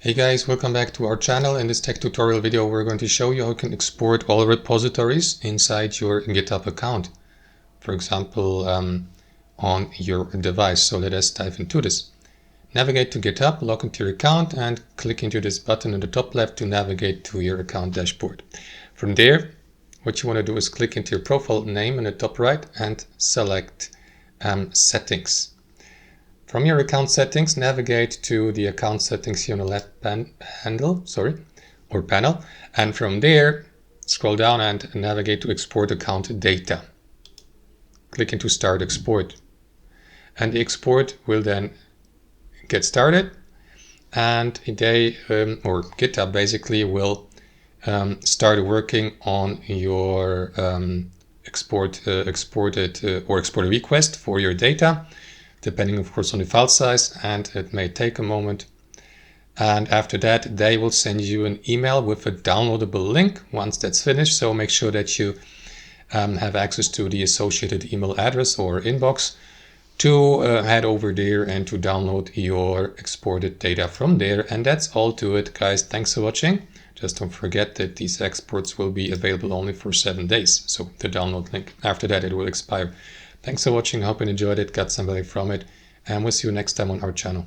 Hey guys, welcome back to our channel. In this tech tutorial video we're going to show you how you can export all repositories inside your GitHub account. For example, on your device. So let us dive into this. Navigate to GitHub, log into your account and click into this button in the top left to navigate to your account dashboard. From there, what you want to do is click into your profile name in the top right and select settings. From your account settings, navigate to the account settings here on the left panel, and from there, scroll down and navigate to export account data. Click into Start Export, and the export will then get started, and GitHub basically will start working on your exported request for your data, depending of course on the file size, and it may take a moment. And after that they will send you an email with a downloadable link once that's finished, so make sure that you have access to the associated email address or inbox to head over there and to download your exported data from there. And that's all to it, guys. Thanks for watching. Just don't forget that these exports will be available only for 7 days, so the download link. After that it will expire. Thanks for watching. I hope you enjoyed it, got some value from it, and we'll see you next time on our channel.